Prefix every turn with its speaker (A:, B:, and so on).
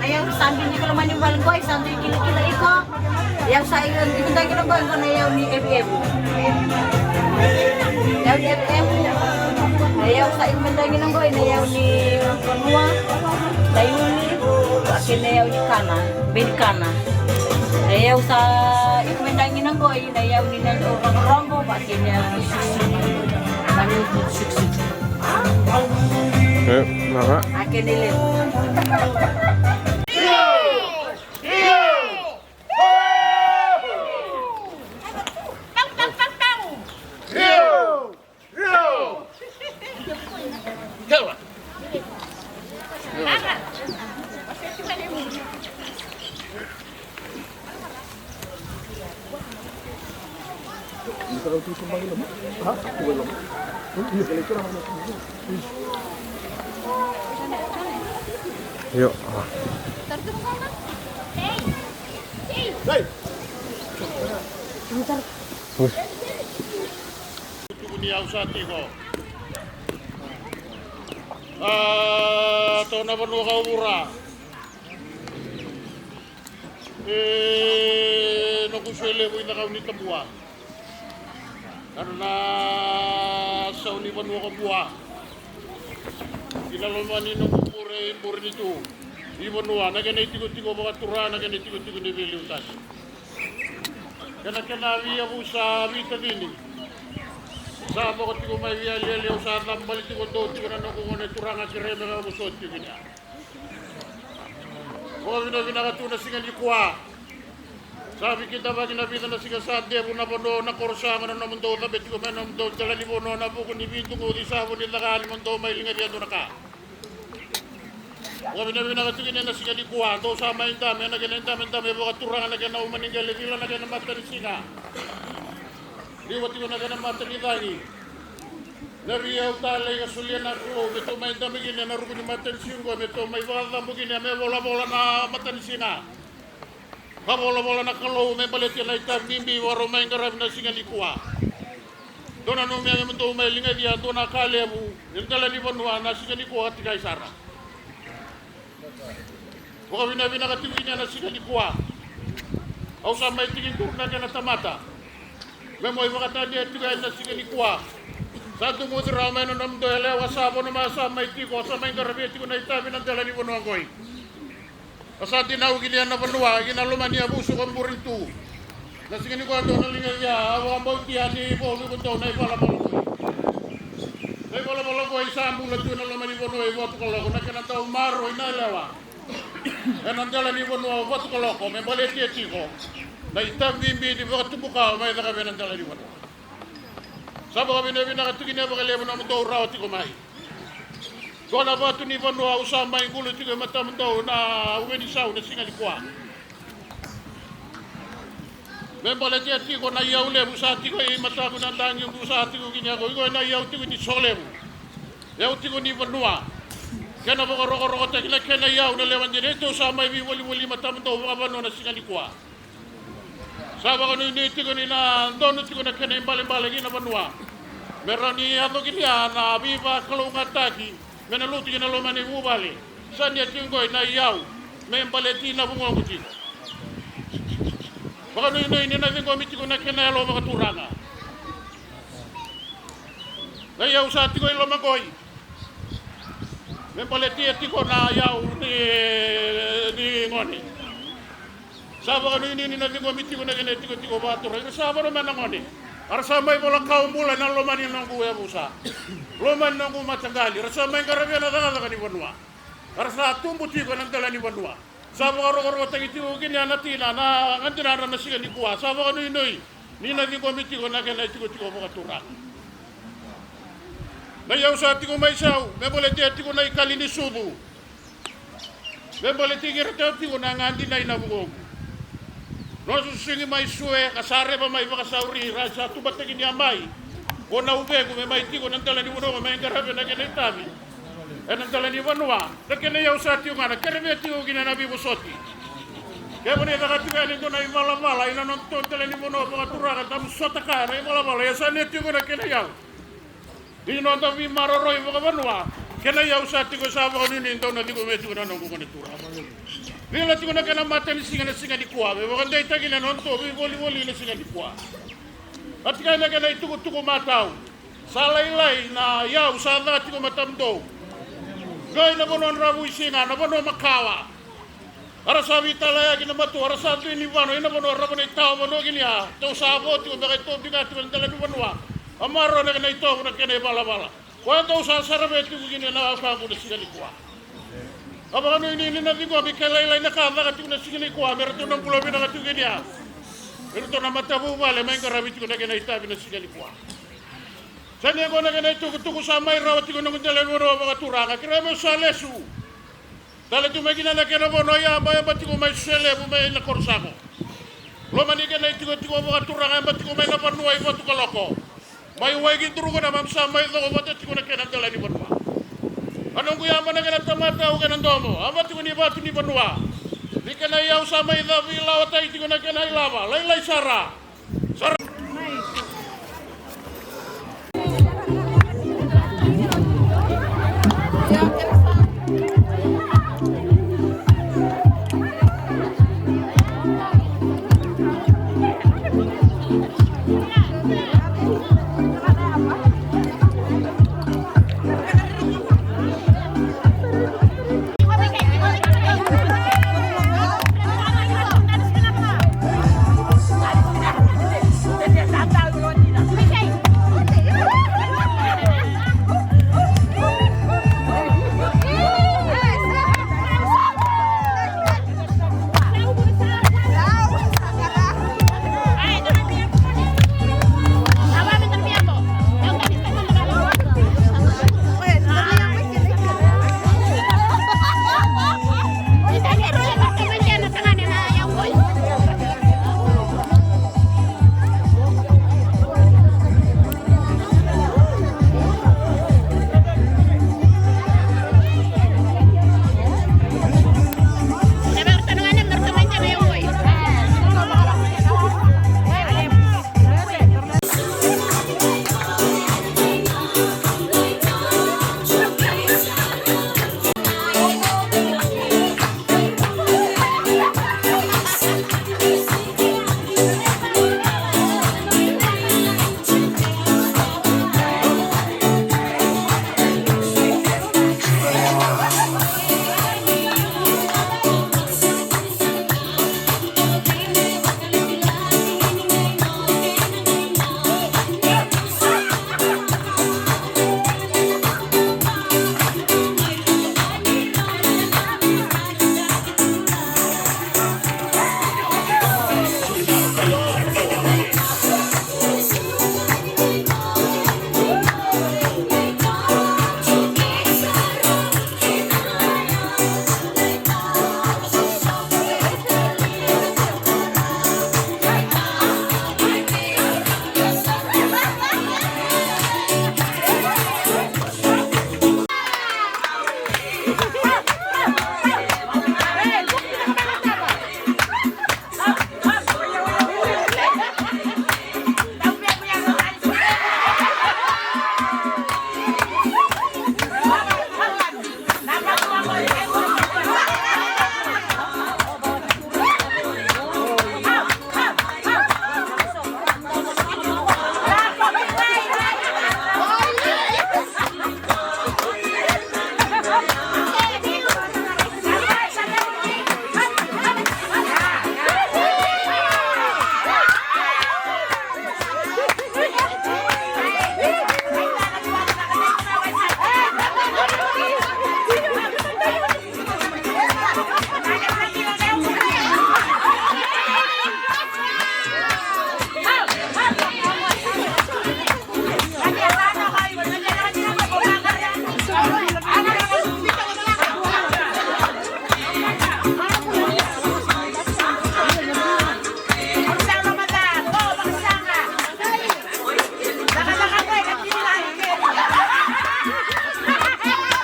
A: Ayaw sambil ni kalau maniwal ko, sambil kila-kila iko. Ayaw sa iyon, ibutang kinabuhan ko na ayaw ni FM. Ayaw ni FM. Ayaw sa ibutang kinabuhan ko, ayaw ni Konua. Dayuni. Akin ayaw ni Kana. Benkana. Ayaw sa ibutang kinabuhan ko, ayaw ni Nando Rambo. Akin ayaw ni Suksuk.
B: Maka
A: Akin nilin.
B: yuk.
C: Niyaw sa tiko. Ito na ba nung kaura? Nakuswele mo yung nakaunit na buwa. Karena sa unipan mo ka buwa. Kinalomanin ng pure nito. Iwan mo, naganay tiko-tiko mga tura, naganay tiko-tiko ni Viliutas. Kena-kenawi ako sa Vita Dini. Sa ako tiko may lialiyaw sa tambalik tiko doon, tiko na nung turang at kireme ka musot tiko niya. Kung binakatuna singa ni Kuwa, sabi kita ba kinabitan na siya sa debo na bono na korsa na naman daw tabi tiko may naman daw tala ni bono na po kung ibinto ko di sa nila ka naman daw may linga diyan na ka. Kung binakatuna na siya ni Kuwa, daw sama yung dami, naging dami baka turang na gana umaninggal, ilan na gana matanin singa. Liwat ko na ganang matalitangi. Nariyaw talay kasulyan ako. Ito may damigin na narugo ni matansin ko. Ito may bakatambugin na may bola-bola na matansin na. Kabola-bola na kalaw. May balit yan na itam. Bimbi waro may karami na singa likuwa. Doon na nung may mga may lingad yan. Doon na kaliabu. Yung talaliban mo na singa likuwa at tikay sara. Baka binakatiwin niya na singa likuwa. Aw sa may tingin ko na ka na tamata. May mga tanya tigay na sige ni Kuwa. Sa tumutira may nunam doyle, wasabo na masa may tiko, sa may karabi, tiko na itabi ng dala ni Bunuang Koy. Asa tinawag niya na Bunua, ginaluman niya buso kong burintu. Na sige ni Kuwa doon na lingal niya, awang bawang tiyan ni Bogi Bunto, na ipala-pala Koy. Na ipala-pala Koy, sa ambulat yun na luman ni Bunua, iwato kaloko, na kinataw maro, inalawa. Yan ang dala ni Bunua, iwato kaloko, may balit niya tiko. Na itang bimbi di baka tumuka may na kami ng dala di wala. Sabo kami na binakatugin na baka lebo naman daw rawat ko may. Kung na ba ito ni Vanua usama yung gulo tigo mataman daw na umenisaw na singalikuwa. May balat yan tigo na iyaw lebo sa tigo ay matako ng daan yung sa tigo ginyago. Ikaw na iyaw tigo ni Solem. Iyaw tigo ni Vanua. Kaya na baka roko-roko tayo na kaya na iyaw na lewan din. Ito usama yung wali-wali mataman daw baka Vanua na singalikuwa. Sabi ko niti ko nila, doon ko na kena imbalik-balik na Banua. Meron ni ato kiniya na biba kalungat taki, menaluti na luman ni Bubali. Saan niya tinggoy na iyaw, may imbaliti na bunga ko tiko. Baka nini natin ko miti ko na kena ilo mga turanga. Na iyaw sa tiko ilo magoy. May imbaliti tiko na iyaw ni ngoni. Saba ka nini natin ko miti ko na kinetiko ba ito. Saba naman ang ngoni. Arasamay mo lang kaumbulan ng lumanin ng kuya busa. Luman ng kumatanggali. Arasamay karamihan na talaga ni Banua. Arasa tumbuti ko ng dala ni Banua. Saba ka ro-ro tagitiugin yan natina na ngandinara na siya ni Kuwa. Saba ka nini. Nina din ko miti ko na kinetiko mo katurang. Nayaw sa ati ko may saw. May boleti ati ko na ikali ni Subu. May boleti kirati ko na ngandi na inabugog. No susungi may suwe, kasare pa may makasauri, rasa tubat na kinyamay. O na ube, kung may tiko ng dala ni Banua, may karabi na kinitabi. E ng dala ni Banua, nagkinayaw sa ati yung nga, nagkarabi ati yung ginanabi mo soti. Kaya mo niya nakatigalin ko na yung malamala, inanonton dala ni Banua, mga turakan, tapos sota ka, na yung malamala, yung saan ati yung nagkinayaw. Di nyo nang maroroy mga Banua, Kena ya usa tiko sa ba ni ndo na tiko metu na nongo ni tura. Bila tiko na kana mata ni singa di kwa. Be ko ndai tagi na non to bi voli ni singa di kwa. Atika na kana itu tuku matau. Salai na ya usa na tiko matamdo. Gai na bonon rabu singa na bono makawa. Ara sabi talaya kina matu ara sabi ni vano ina bono rabu ni tao bono gini ya. To sabo tiko ba to biga tiko ndala du bonwa. Amaro na kana ito na kana bala. Quando usa sarabet ko gini na ka ko siya ni kwa. Aba ano ini na digo bi kalay na ka ka tu na siya ni kwa meron to ng pulo na ka tu gini ya. Meron to na matabu wala may karabit ko na kana itabi na siya ni kwa. Sanya ko na kana ito ko sa may rawat ko ng dalan mo mga turaka kira mo sa lesu. Dala tu may ginala kana mo no ya may bati ko may sele mo may na korsako. Lo mani kana ito ko mga turaka bati ko may na panuay mo to kaloko. May wagi duru ko na mamsa may do mata tiko na kana dala ni bonwa. Anong kuya man na kana tamata o kana domo. Ama tiko ni batu ni bonwa. Di kana yaw sa may da vila o tay tiko na kana ilava. Laylay sara.